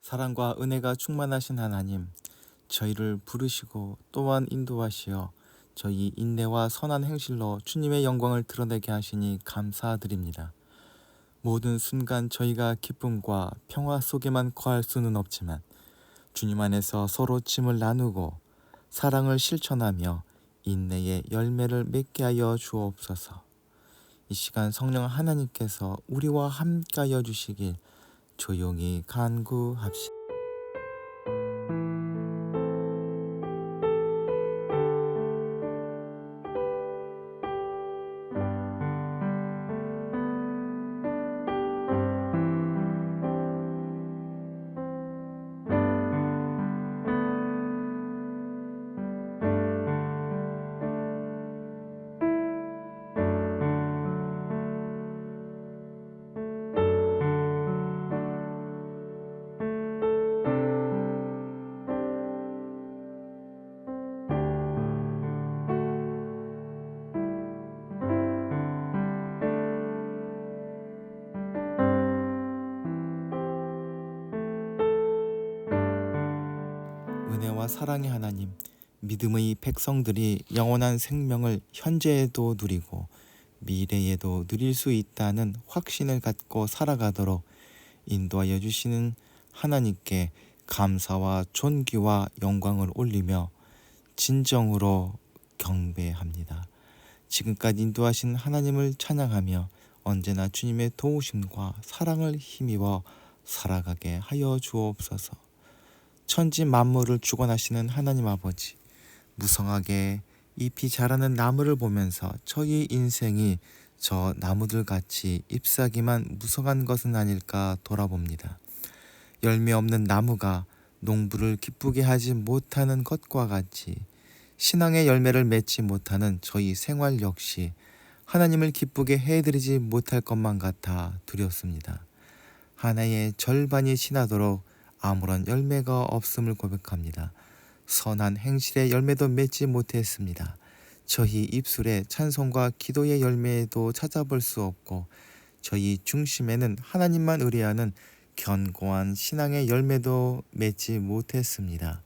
사랑과 은혜가 충만하신 하나님, 저희를 부르시고 또한 인도하시어 저희 인내와 선한 행실로 주님의 영광을 드러내게 하시니 감사드립니다. 모든 순간 저희가 기쁨과 평화 속에만 거할 수는 없지만 주님 안에서 서로 짐을 나누고 사랑을 실천하며 인내의 열매를 맺게 하여 주옵소서. 이 시간 성령 하나님께서 우리와 함께하여 주시길 조용히 간구합시다. 은혜와 사랑의 하나님, 믿음의 백성들이 영원한 생명을 현재에도 누리고 미래에도 누릴 수 있다는 확신을 갖고 살아가도록 인도하여 주시는 하나님께 감사와 존귀와 영광을 올리며 진정으로 경배합니다. 지금까지 인도하신 하나님을 찬양하며 언제나 주님의 도우심과 사랑을 힘입어 살아가게 하여 주옵소서. 천지 만물을 주관하시는 하나님 아버지, 무성하게 잎이 자라는 나무를 보면서 저희 인생이 저 나무들 같이 잎사귀만 무성한 것은 아닐까 돌아봅니다. 열매 없는 나무가 농부를 기쁘게 하지 못하는 것과 같이 신앙의 열매를 맺지 못하는 저희 생활 역시 하나님을 기쁘게 해드리지 못할 것만 같아 두렵습니다. 하나의 절반이 지나도록 아무런 열매가 없음을 고백합니다. 선한 행실의 열매도 맺지 못했습니다. 저희 입술에 찬송과 기도의 열매도 찾아볼 수 없고 저희 중심에는 하나님만 의뢰하는 견고한 신앙의 열매도 맺지 못했습니다.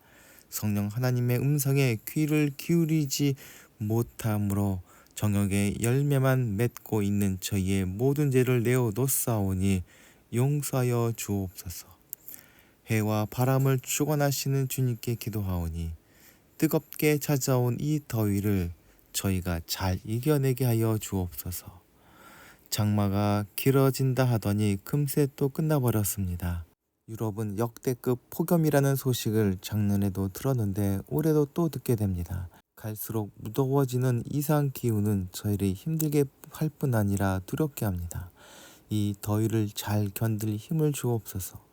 성령 하나님의 음성에 귀를 기울이지 못함으로 정욕의 열매만 맺고 있는 저희의 모든 죄를 내어놓사오니 용서하여 주옵소서. 해와 바람을 주관하시는 주님께 기도하오니 뜨겁게 찾아온 이 더위를 저희가 잘 이겨내게 하여 주옵소서. 장마가 길어진다 하더니 금세 또 끝나버렸습니다. 유럽은 역대급 폭염이라는 소식을 작년에도 들었는데 올해도 또 듣게 됩니다. 갈수록 무더워지는 이상 기후는 저희를 힘들게 할 뿐 아니라 두렵게 합니다. 이 더위를 잘 견딜 힘을 주옵소서.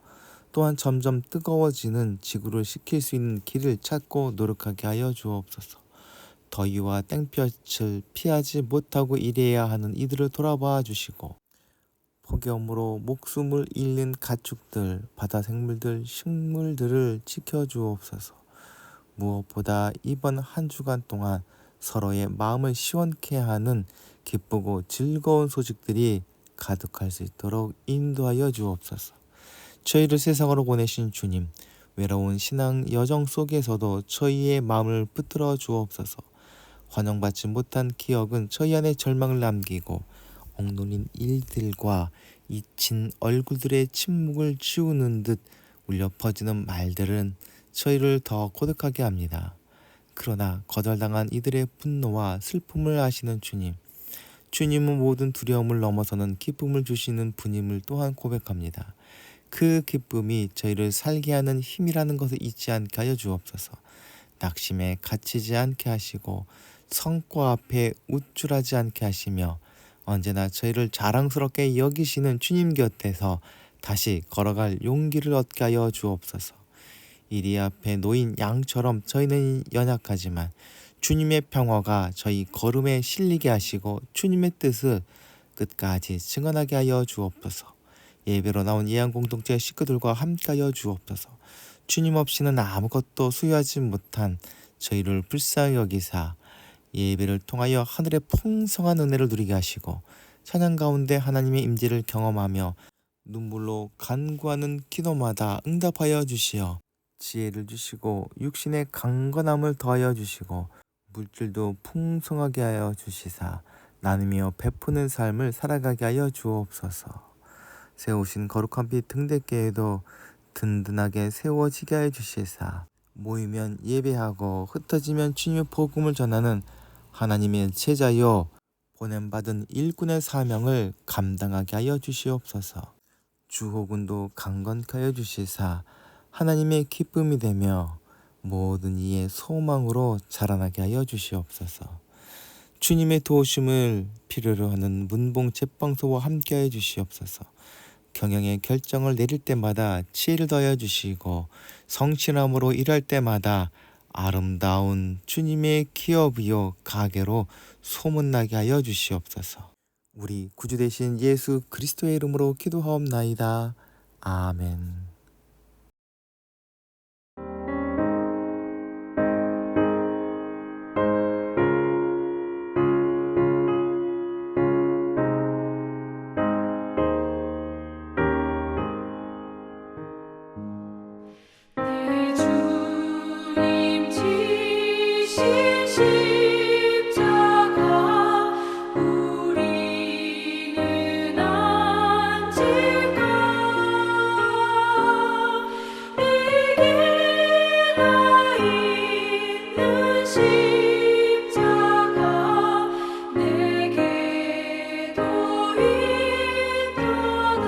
또한 점점 뜨거워지는 지구를 식힐 수 있는 길을 찾고 노력하게 하여 주옵소서. 더위와 땡볕을 피하지 못하고 일해야 하는 이들을 돌아봐 주시고 폭염으로 목숨을 잃는 가축들, 바다 생물들, 식물들을 지켜주옵소서. 무엇보다 이번 한 주간 동안 서로의 마음을 시원케 하는 기쁘고 즐거운 소식들이 가득할 수 있도록 인도하여 주옵소서. 저희를 세상으로 보내신 주님, 외로운 신앙 여정 속에서도 저희의 마음을 붙들어 주옵소서. 환영받지 못한 기억은 저희 안에 절망을 남기고 억눌린 일들과 잊힌 얼굴들의 침묵을 지우는 듯 울려 퍼지는 말들은 저희를 더 고독하게 합니다. 그러나 거절당한 이들의 분노와 슬픔을 아시는 주님, 주님은 모든 두려움을 넘어서는 기쁨을 주시는 분임을 또한 고백합니다. 그 기쁨이 저희를 살게 하는 힘이라는 것을 잊지 않게 하여 주옵소서. 낙심에 갇히지 않게 하시고 성과 앞에 우쭐하지 않게 하시며 언제나 저희를 자랑스럽게 여기시는 주님 곁에서 다시 걸어갈 용기를 얻게 하여 주옵소서. 이리 앞에 놓인 양처럼 저희는 연약하지만 주님의 평화가 저희 걸음에 실리게 하시고 주님의 뜻을 끝까지 증언하게 하여 주옵소서. 예배로 나온 예양공동체 식구들과 함께하여 주옵소서. 주님 없이는 아무것도 수여하지 못한 저희를 불쌍히 여기사 예배를 통하여 하늘의 풍성한 은혜를 누리게 하시고 찬양 가운데 하나님의 임재를 경험하며 눈물로 간구하는 기도마다 응답하여 주시어 지혜를 주시고 육신의 강건함을 더하여 주시고 물질도 풍성하게 하여 주시사 나누며 베푸는 삶을 살아가게 하여 주옵소서. 세우신 거룩한 빛 등대께에도 든든하게 세워지게 하여 주시사 모이면 예배하고 흩어지면 주님의 복음을 전하는 하나님의 제자여 보냄받은 일꾼의 사명을 감당하게 하여 주시옵소서. 주호군도 강건케 하여 주시사 하나님의 기쁨이 되며 모든 이의 소망으로 자라나게 하여 주시옵소서. 주님의 도우심을 필요로 하는 문봉 제빵소와 함께 하여 주시옵소서. 경영의 결정을 내릴 때마다 지혜를 더하여 주시고 성실함으로 일할 때마다 아름다운 주님의 기업이요 가게로 소문나게 하여 주시옵소서. 우리 구주 되신 예수 그리스도의 이름으로 기도하옵나이다. 아멘. 내 주님 지신 십자가 우리는 안 질까. 내게 나 있는 십자가 내게도 있도다.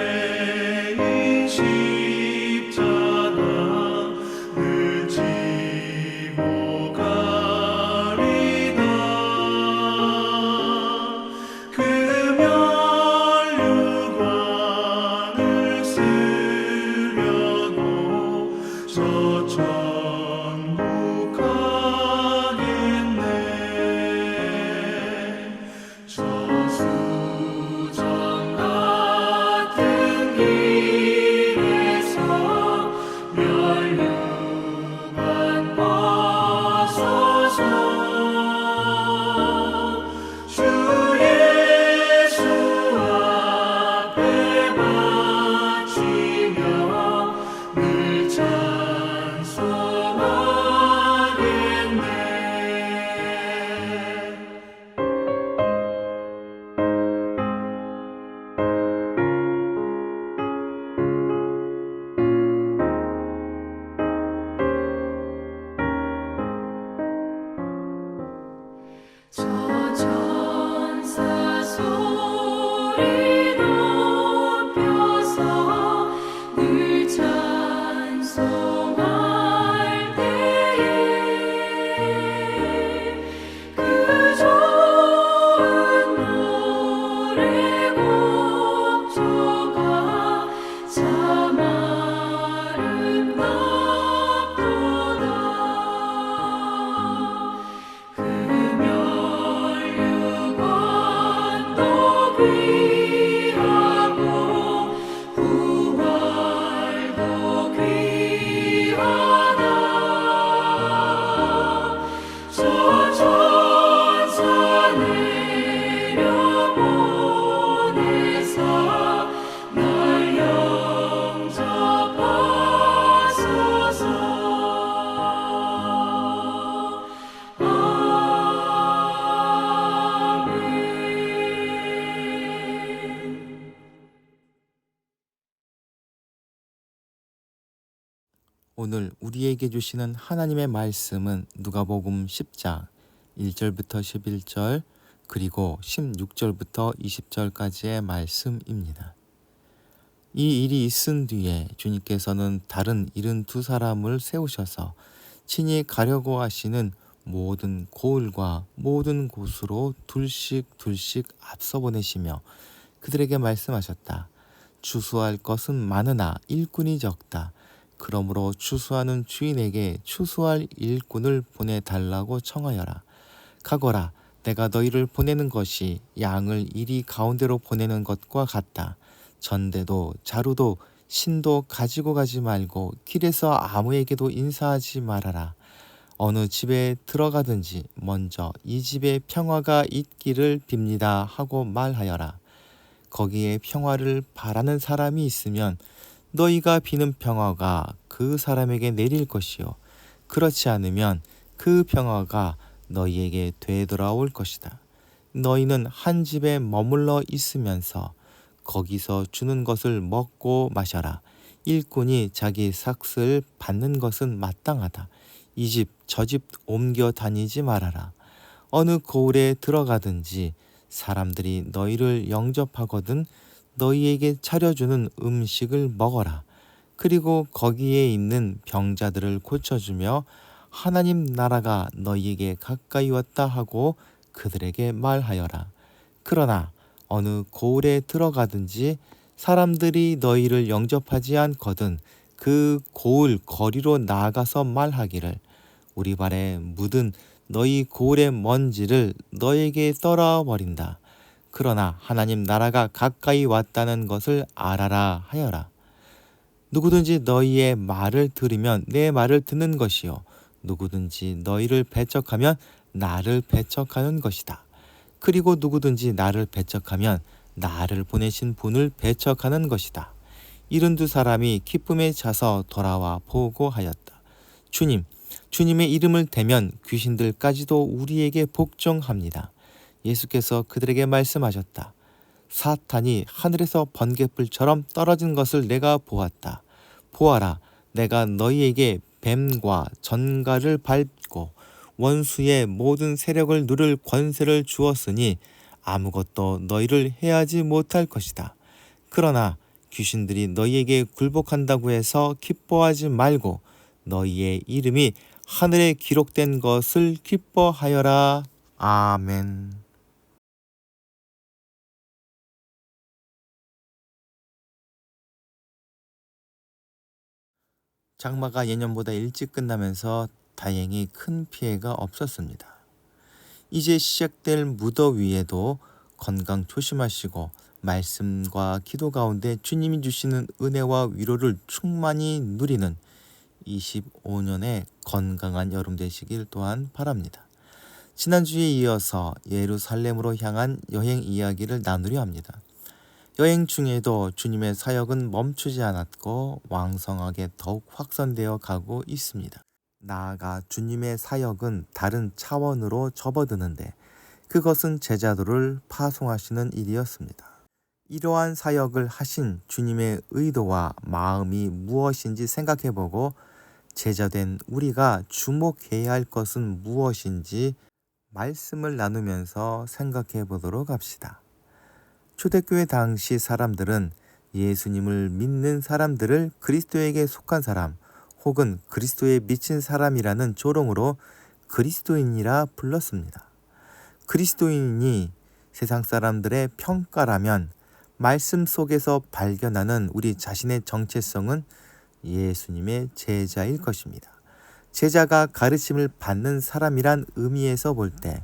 세태인 십자가 늘 지고 가리다. 그 면류관을 쓰려고 저 천국 가겠네. 저수정 같은 길에서 면류관 벗어서 주 예수 앞에 바치며 늘 찬송하겠네. 저 천사 소리 높여서 늘 찬송할 때에 그 좋은 노래곡 저가 참 아름답도다. 그 면류관도 귀하고 부활도 귀하다. 저 천사 내려보내사 날 영접하소서. 오늘 우리에게 주시는 하나님의 말씀은 누가복음 10장 1절부터 11절 그리고 16절부터 20절까지의 말씀입니다. 이 일이 있은 뒤에 주님께서는 다른 72사람을 세우셔서 친히 가려고 하시는 모든 고을과 모든 곳으로 둘씩 앞서 보내시며 그들에게 말씀하셨다. 추수할 것은 많으나 일꾼이 적다. 그러므로 추수하는 주인에게 추수할 일꾼을 보내달라고 청하여라. 가거라. 내가 너희를 보내는 것이 양을 이리 가운데로 보내는 것과 같다. 전대도 자루도 신도 가지고 가지 말고 길에서 아무에게도 인사하지 말아라. 어느 집에 들어가든지 먼저 이 집에 평화가 있기를 빕니다 하고 말하여라. 거기에 평화를 바라는 사람이 있으면 너희가 비는 평화가 그 사람에게 내릴 것이요 그렇지 않으면 그 평화가 너희에게 되돌아올 것이다. 너희는 한 집에 머물러 있으면서 거기서 주는 것을 먹고 마셔라. 일꾼이 자기 삭을 받는 것은 마땅하다. 이 집 저 집 옮겨 다니지 말아라. 어느 고을에 들어가든지 사람들이 너희를 영접하거든 너희에게 차려주는 음식을 먹어라. 그리고 거기에 있는 병자들을 고쳐주며 하나님 나라가 너희에게 가까이 왔다 하고 그들에게 말하여라. 그러나 어느 고을에 들어가든지 사람들이 너희를 영접하지 않거든 그 고을 거리로 나아가서 말하기를 우리 발에 묻은 너희 고을의 먼지를 너에게 떨어버린다. 그러나 하나님 나라가 가까이 왔다는 것을 알아라 하여라. 누구든지 너희의 말을 들으면 내 말을 듣는 것이요 누구든지 너희를 배척하면 나를 배척하는 것이다. 그리고 누구든지 나를 배척하면 나를 보내신 분을 배척하는 것이다. 72사람이 기쁨에 차서 돌아와 보고하였다. 주님의 이름을 대면 귀신들까지도 우리에게 복종합니다. 예수께서 그들에게 말씀하셨다. 사탄이 하늘에서 번개불처럼 떨어진 것을 내가 보았다. 보아라, 내가 너희에게 뱀과 전갈을 밟고 원수의 모든 세력을 누를 권세를 주었으니 아무것도 너희를 해하지 못할 것이다. 그러나 귀신들이 너희에게 굴복한다고 해서 기뻐하지 말고 너희의 이름이 하늘에 기록된 것을 기뻐하여라. 아멘. 장마가 예년보다 일찍 끝나면서 다행히 큰 피해가 없었습니다. 이제 시작될 무더위에도 건강 조심하시고 말씀과 기도 가운데 주님이 주시는 은혜와 위로를 충만히 누리는 25년의 건강한 여름 되시길 또한 바랍니다. 지난주에 이어서 예루살렘으로 향한 여행 이야기를 나누려 합니다. 여행 중에도 주님의 사역은 멈추지 않았고 왕성하게 더욱 확산되어 가고 있습니다. 나아가 주님의 사역은 다른 차원으로 접어드는데 그것은 제자도를 파송하시는 일이었습니다. 이러한 사역을 하신 주님의 의도와 마음이 무엇인지 생각해보고 제자된 우리가 주목해야 할 것은 무엇인지 말씀을 나누면서 생각해 보도록 합시다. 초대교회 당시 사람들은 예수님을 믿는 사람들을 그리스도에게 속한 사람 혹은 그리스도에 미친 사람이라는 조롱으로 그리스도인이라 불렀습니다. 그리스도인이 세상 사람들의 평가라면 말씀 속에서 발견하는 우리 자신의 정체성은 예수님의 제자일 것입니다. 제자가 가르침을 받는 사람이란 의미에서 볼 때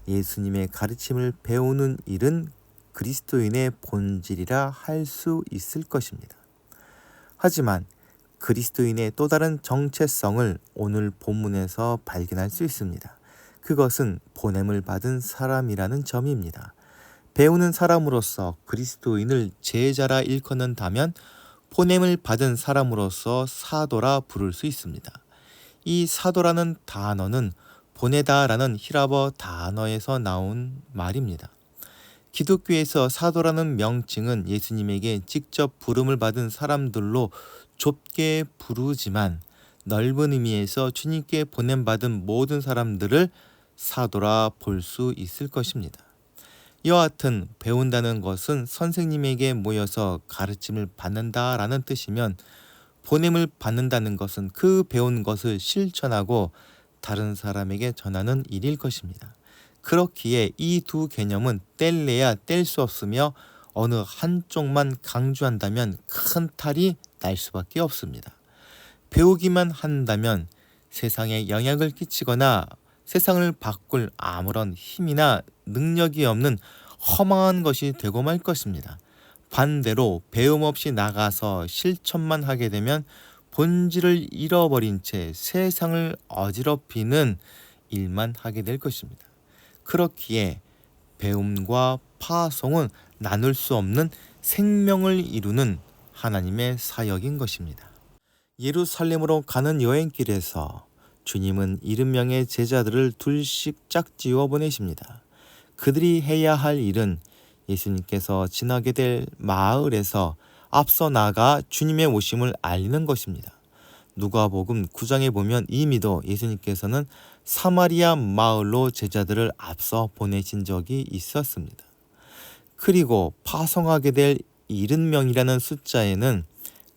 예수님의 가르침을 배우는 일은 그리스도인의 본질이라 할 수 있을 것입니다. 하지만 그리스도인의 또 다른 정체성을 오늘 본문에서 발견할 수 있습니다. 그것은 보냄을 받은 사람이라는 점입니다. 배우는 사람으로서 그리스도인을 제자라 일컫는다면 보냄을 받은 사람으로서 사도라 부를 수 있습니다. 이 사도라는 단어는 보내다라는 히라버 단어에서 나온 말입니다. 기독교에서 사도라는 명칭은 예수님에게 직접 부름을 받은 사람들로 좁게 부르지만 넓은 의미에서 주님께 보냄받은 모든 사람들을 사도라 볼 수 있을 것입니다. 여하튼 배운다는 것은 선생님에게 모여서 가르침을 받는다라는 뜻이면 보냄을 받는다는 것은 그 배운 것을 실천하고 다른 사람에게 전하는 일일 것입니다. 그렇기에 이 두 개념은 뗄래야 뗄 수 없으며 어느 한쪽만 강조한다면 큰 탈이 날 수밖에 없습니다. 배우기만 한다면 세상에 영향을 끼치거나 세상을 바꿀 아무런 힘이나 능력이 없는 허망한 것이 되고 말 것입니다. 반대로 배움 없이 나가서 실천만 하게 되면 본질을 잃어버린 채 세상을 어지럽히는 일만 하게 될 것입니다. 그렇기에 배움과 파송은 나눌 수 없는 생명을 이루는 하나님의 사역인 것입니다. 예루살렘으로 가는 여행길에서 주님은 70명의 제자들을 둘씩 짝지어 보내십니다. 그들이 해야 할 일은 예수님께서 지나게 될 마을에서 앞서 나가 주님의 오심을 알리는 것입니다. 누가복음 9장에 보면 이미도 예수님께서는 사마리아 마을로 제자들을 앞서 보내신 적이 있었습니다. 그리고 파송하게 될 70명이라는 숫자에는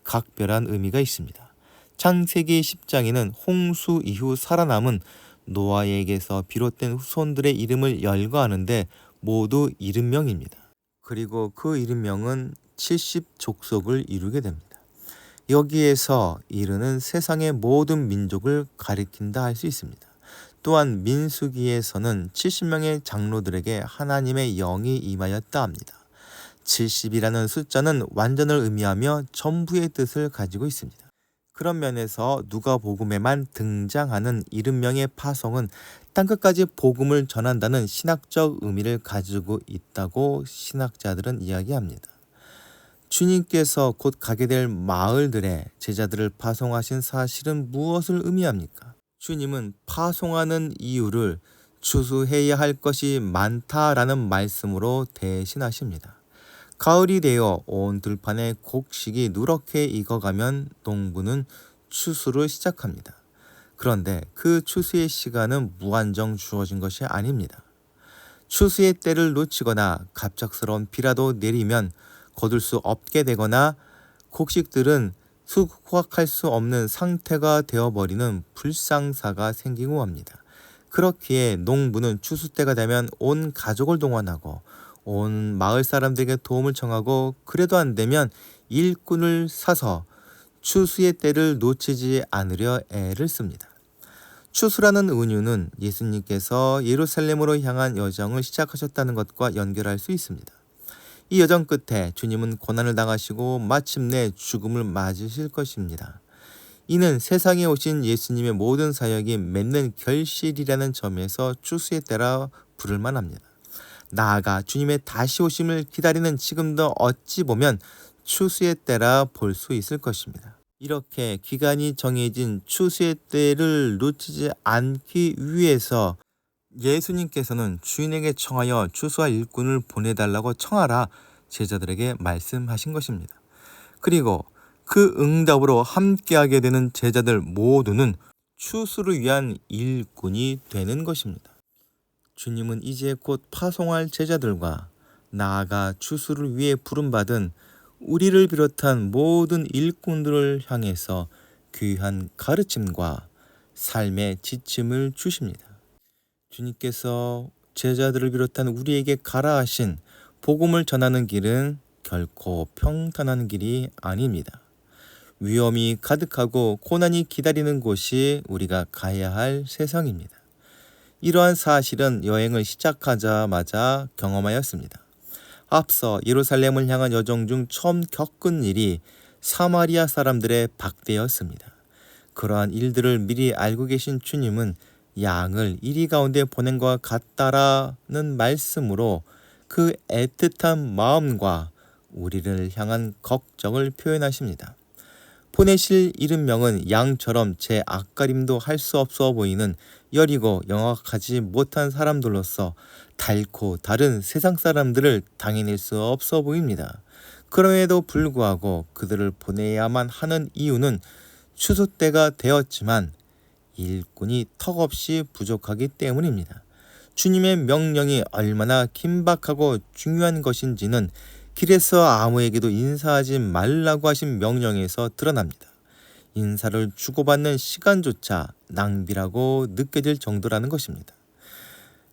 각별한 의미가 있습니다. 창세기 10장에는 홍수 이후 살아남은 노아에게서 비롯된 후손들의 이름을 열거하는데 모두 70명입니다. 그리고 그 70명은 70족속을 이루게 됩니다. 여기에서 이르는 세상의 모든 민족을 가리킨다 할 수 있습니다. 또한 민수기에서는 70명의 장로들에게 하나님의 영이 임하였다 합니다. 70이라는 숫자는 완전을 의미하며 전부의 뜻을 가지고 있습니다. 그런 면에서 누가복음에만 등장하는 70명의 파송은 땅끝까지 복음을 전한다는 신학적 의미를 가지고 있다고 신학자들은 이야기합니다. 주님께서 곧 가게 될 마을들의 제자들을 파송하신 사실은 무엇을 의미합니까? 주님은 파송하는 이유를 추수해야 할 것이 많다라는 말씀으로 대신하십니다. 가을이 되어 온 들판에 곡식이 누렇게 익어가면 농부는 추수를 시작합니다. 그런데 그 추수의 시간은 무한정 주어진 것이 아닙니다. 추수의 때를 놓치거나 갑작스러운 비라도 내리면 거둘 수 없게 되거나 곡식들은 수확할 수 없는 상태가 되어버리는 불상사가 생기고 합니다. 그렇기에 농부는 추수 때가 되면 온 가족을 동원하고 온 마을 사람들에게 도움을 청하고 그래도 안 되면 일꾼을 사서 추수의 때를 놓치지 않으려 애를 씁니다. 추수라는 은유는 예수님께서 예루살렘으로 향한 여정을 시작하셨다는 것과 연결할 수 있습니다. 이 여정 끝에 주님은 고난을 당하시고 마침내 죽음을 맞으실 것입니다. 이는 세상에 오신 예수님의 모든 사역이 맺는 결실이라는 점에서 추수의 때라 부를 만합니다. 나아가 주님의 다시 오심을 기다리는 지금도 어찌 보면 추수의 때라 볼 수 있을 것입니다. 이렇게 기간이 정해진 추수의 때를 놓치지 않기 위해서 예수님께서는 주인에게 청하여 추수할 일꾼을 보내달라고 청하라 제자들에게 말씀하신 것입니다. 그리고 그 응답으로 함께하게 되는 제자들 모두는 추수를 위한 일꾼이 되는 것입니다. 주님은 이제 곧 파송할 제자들과 나아가 추수를 위해 부름받은 우리를 비롯한 모든 일꾼들을 향해서 귀한 가르침과 삶의 지침을 주십니다. 주님께서 제자들을 비롯한 우리에게 가라 하신 복음을 전하는 길은 결코 평탄한 길이 아닙니다. 위험이 가득하고 고난이 기다리는 곳이 우리가 가야 할 세상입니다. 이러한 사실은 여행을 시작하자마자 경험하였습니다. 앞서 예루살렘을 향한 여정 중 처음 겪은 일이 사마리아 사람들의 박대였습니다. 그러한 일들을 미리 알고 계신 주님은 양을 이리 가운데 보낸 것과 같다라는 말씀으로 그 애틋한 마음과 우리를 향한 걱정을 표현하십니다. 보내실 70명은 양처럼 제 앞가림도 할 수 없어 보이는 여리고 영악하지 못한 사람들로서 닳고 다른 세상 사람들을 당해낼 수 없어 보입니다. 그럼에도 불구하고 그들을 보내야만 하는 이유는 추수 때가 되었지만 일꾼이 턱없이 부족하기 때문입니다. 주님의 명령이 얼마나 긴박하고 중요한 것인지는 길에서 아무에게도 인사하지 말라고 하신 명령에서 드러납니다. 인사를 주고받는 시간조차 낭비라고 느껴질 정도라는 것입니다.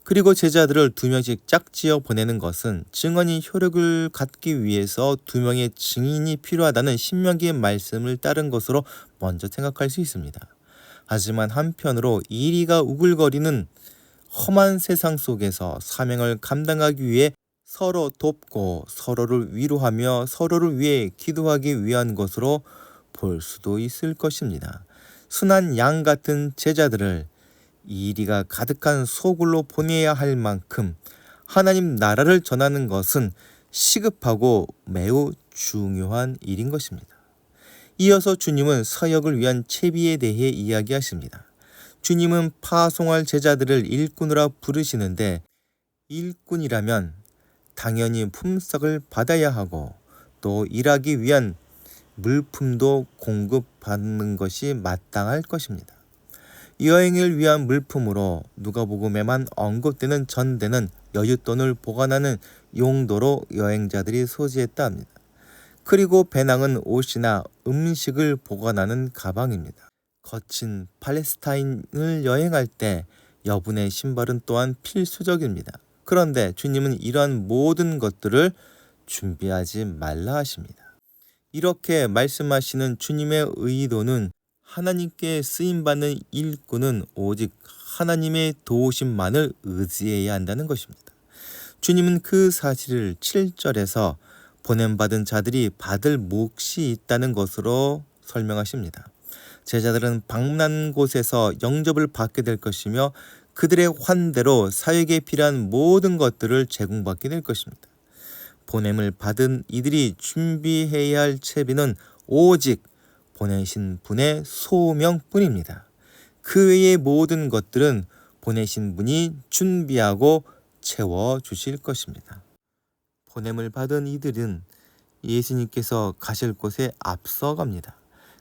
그리고 제자들을 2명씩 짝지어 보내는 것은 증언이 효력을 갖기 위해서 2명의 증인이 필요하다는 신명기의 말씀을 따른 것으로 먼저 생각할 수 있습니다. 하지만 한편으로 이리가 우글거리는 험한 세상 속에서 사명을 감당하기 위해 서로 돕고 서로를 위로하며 서로를 위해 기도하기 위한 것으로 볼 수도 있을 것입니다. 순한 양 같은 제자들을 이리가 가득한 소굴로 보내야 할 만큼 하나님 나라를 전하는 것은 시급하고 매우 중요한 일인 것입니다. 이어서 주님은 서역을 위한 채비에 대해 이야기하십니다. 주님은 파송할 제자들을 일꾼으로 부르시는데 일꾼이라면 당연히 품삯을 받아야 하고 또 일하기 위한 물품도 공급받는 것이 마땅할 것입니다. 여행을 위한 물품으로 누가복음에만 언급되는 전대는 여윳돈을 보관하는 용도로 여행자들이 소지했다 합니다. 그리고 배낭은 옷이나 음식을 보관하는 가방입니다. 거친 팔레스타인을 여행할 때 여분의 신발은 또한 필수적입니다. 그런데 주님은 이러한 모든 것들을 준비하지 말라 하십니다. 이렇게 말씀하시는 주님의 의도는 하나님께 쓰임받는 일꾼은 오직 하나님의 도우심만을 의지해야 한다는 것입니다. 주님은 그 사실을 7절에서 보냄받은 자들이 받을 몫이 있다는 것으로 설명하십니다. 제자들은 방문한 곳에서 영접을 받게 될 것이며 그들의 환대로 사역에 필요한 모든 것들을 제공받게 될 것입니다. 보냄을 받은 이들이 준비해야 할 채비는 오직 보내신 분의 소명뿐입니다. 그 외의 모든 것들은 보내신 분이 준비하고 채워주실 것입니다. 보냄을 받은 이들은 예수님께서 가실 곳에 앞서갑니다.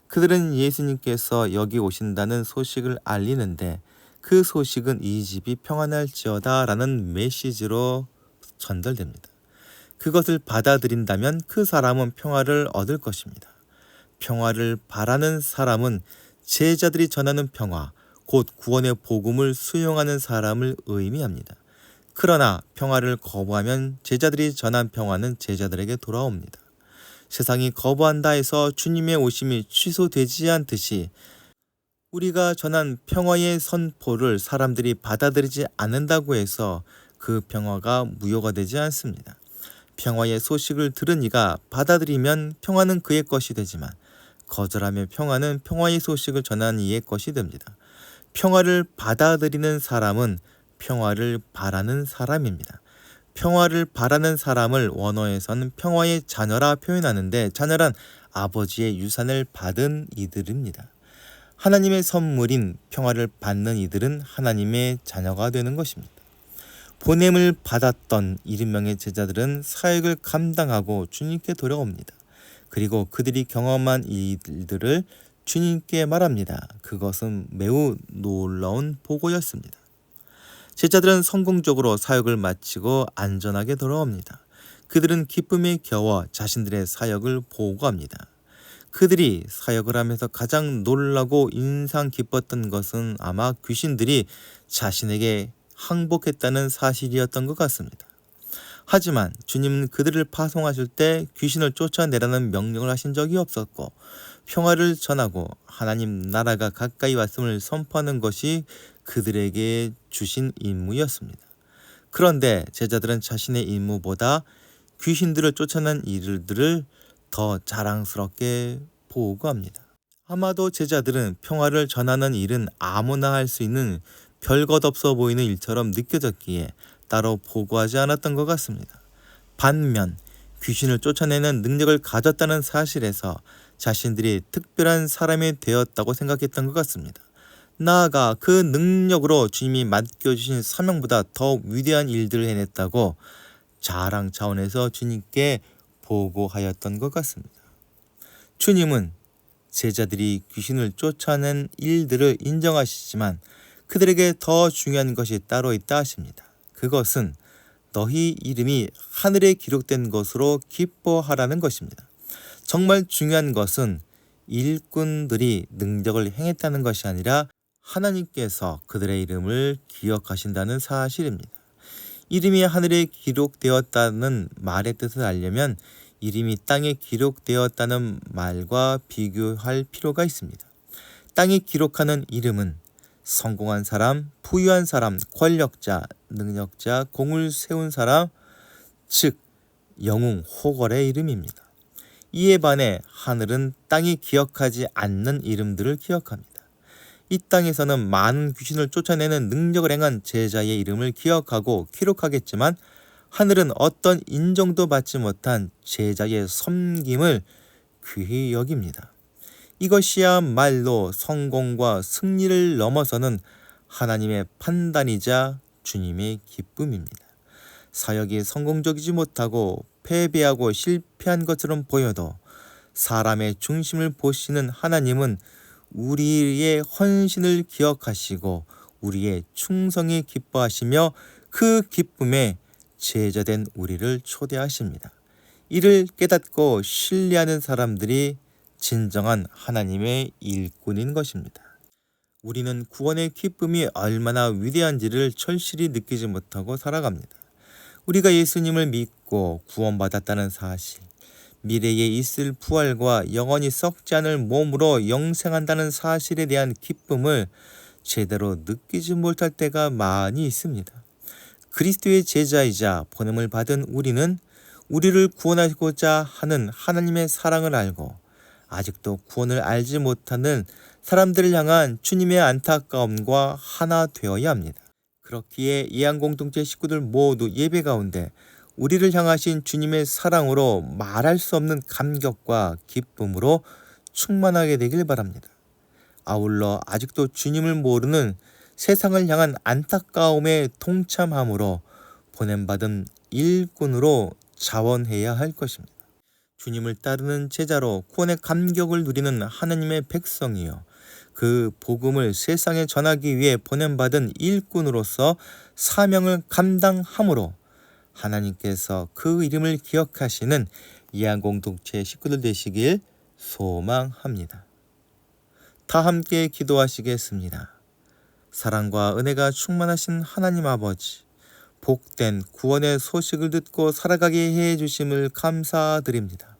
그들은 예수님께서 여기 오신다는 소식을 알리는데 그 소식은 이 집이 평안할지어다 라는 메시지로 전달됩니다. 그것을 받아들인다면 그 사람은 평화를 얻을 것입니다. 평화를 바라는 사람은 제자들이 전하는 평화, 곧 구원의 복음을 수용하는 사람을 의미합니다. 그러나 평화를 거부하면 제자들이 전한 평화는 제자들에게 돌아옵니다. 세상이 거부한다 해서 주님의 오심이 취소되지 않듯이 우리가 전한 평화의 선포를 사람들이 받아들이지 않는다고 해서 그 평화가 무효가 되지 않습니다. 평화의 소식을 들은 이가 받아들이면 평화는 그의 것이 되지만 거절하며 평화는 평화의 소식을 전한 이의 것이 됩니다. 평화를 받아들이는 사람은 평화를 바라는 사람입니다. 평화를 바라는 사람을 원어에서는 평화의 자녀라 표현하는데 자녀란 아버지의 유산을 받은 이들입니다. 하나님의 선물인 평화를 받는 이들은 하나님의 자녀가 되는 것입니다. 보냄을 받았던 70명의 제자들은 사역을 감당하고 주님께 돌아옵니다. 그리고 그들이 경험한 일들을 주님께 말합니다. 그것은 매우 놀라운 보고였습니다. 제자들은 성공적으로 사역을 마치고 안전하게 돌아옵니다. 그들은 기쁨에 겨워 자신들의 사역을 보고합니다. 그들이 사역을 하면서 가장 놀라고 인상 깊었던 것은 아마 귀신들이 자신에게 항복했다는 사실이었던 것 같습니다. 하지만 주님은 그들을 파송하실 때 귀신을 쫓아내라는 명령을 하신 적이 없었고 평화를 전하고 하나님 나라가 가까이 왔음을 선포하는 것이 그들에게 주신 임무였습니다. 그런데 제자들은 자신의 임무보다 귀신들을 쫓아낸 일들을 더 자랑스럽게 보고합니다. 아마도 제자들은 평화를 전하는 일은 아무나 할 수 있는 별것 없어 보이는 일처럼 느껴졌기에 따로 보고하지 않았던 것 같습니다. 반면 귀신을 쫓아내는 능력을 가졌다는 사실에서 자신들이 특별한 사람이 되었다고 생각했던 것 같습니다. 나아가 그 능력으로 주님이 맡겨주신 사명보다 더 위대한 일들을 해냈다고 자랑 차원에서 주님께 보고하였던 것 같습니다. 주님은 제자들이 귀신을 쫓아낸 일들을 인정하시지만 그들에게 더 중요한 것이 따로 있다 하십니다. 그것은 너희 이름이 하늘에 기록된 것으로 기뻐하라는 것입니다. 정말 중요한 것은 일꾼들이 능력을 행했다는 것이 아니라 하나님께서 그들의 이름을 기억하신다는 사실입니다. 이름이 하늘에 기록되었다는 말의 뜻을 알려면 이름이 땅에 기록되었다는 말과 비교할 필요가 있습니다. 땅에 기록하는 이름은 성공한 사람, 부유한 사람, 권력자, 능력자, 공을 세운 사람, 즉 영웅, 호걸의 이름입니다. 이에 반해 하늘은 땅이 기억하지 않는 이름들을 기억합니다. 이 땅에서는 많은 귀신을 쫓아내는 능력을 행한 제자의 이름을 기억하고 기록하겠지만 하늘은 어떤 인정도 받지 못한 제자의 섬김을 귀히 여깁니다. 이것이야말로 성공과 승리를 넘어서는 하나님의 판단이자 주님의 기쁨입니다. 사역이 성공적이지 못하고 패배하고 실패한 것처럼 보여도 사람의 중심을 보시는 하나님은 우리의 헌신을 기억하시고 우리의 충성에 기뻐하시며 그 기쁨에 제자된 우리를 초대하십니다. 이를 깨닫고 신뢰하는 사람들이 진정한 하나님의 일꾼인 것입니다. 우리는 구원의 기쁨이 얼마나 위대한지를 절실히 느끼지 못하고 살아갑니다. 우리가 예수님을 믿고 구원받았다는 사실, 미래에 있을 부활과 영원히 썩지 않을 몸으로 영생한다는 사실에 대한 기쁨을 제대로 느끼지 못할 때가 많이 있습니다. 그리스도의 제자이자 보냄을 받은 우리는 우리를 구원하고자 하는 하나님의 사랑을 알고 아직도 구원을 알지 못하는 사람들을 향한 주님의 안타까움과 하나 되어야 합니다. 그렇기에 이한공동체 식구들 모두 예배 가운데 우리를 향하신 주님의 사랑으로 말할 수 없는 감격과 기쁨으로 충만하게 되길 바랍니다. 아울러 아직도 주님을 모르는 세상을 향한 안타까움에 동참함으로 보냄받은 일꾼으로 자원해야 할 것입니다. 주님을 따르는 제자로 구원의 감격을 누리는 하나님의 백성이요, 그 복음을 세상에 전하기 위해 보냄받은 일꾼으로서 사명을 감당함으로 하나님께서 그 이름을 기억하시는 이한공동체 식구들 되시길 소망합니다. 다 함께 기도하시겠습니다. 사랑과 은혜가 충만하신 하나님 아버지, 복된 구원의 소식을 듣고 살아가게 해 주심을 감사드립니다.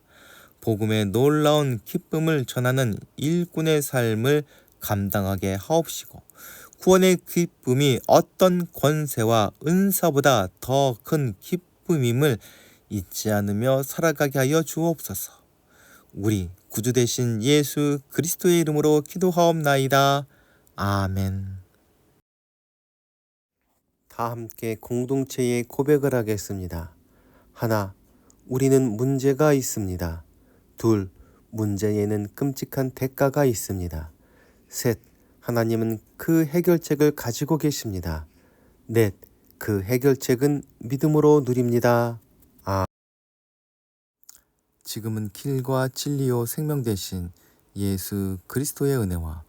복음의 놀라운 기쁨을 전하는 일꾼의 삶을 감당하게 하옵시고 구원의 기쁨이 어떤 권세와 은사보다 더 큰 기쁨임을 잊지 않으며 살아가게 하여 주옵소서. 우리 구주 되신 예수 그리스도의 이름으로 기도하옵나이다. 아멘. 다 함께 공동체의 고백을 하겠습니다. 하나, 우리는 문제가 있습니다. 둘, 문제에는 끔찍한 대가가 있습니다. 셋, 하나님은 그 해결책을 가지고 계십니다. 넷, 그 해결책은 믿음으로 누립니다. 지금은 길과 진리요 생명 되신 예수 그리스도의 은혜와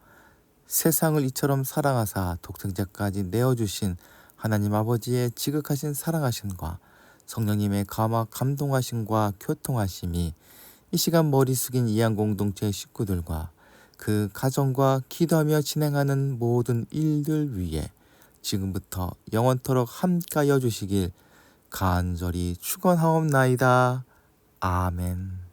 세상을 이처럼 사랑하사 독생자까지 내어주신 하나님 아버지의 지극하신 사랑하심과 성령님의 감화 감동하심과 교통하심이 이 시간 머리 숙인 이한공동체 식구들과 그 가정과 기도하며 진행하는 모든 일들 위에 지금부터 영원토록 함께하여 주시길 간절히 축원하옵나이다. 아멘.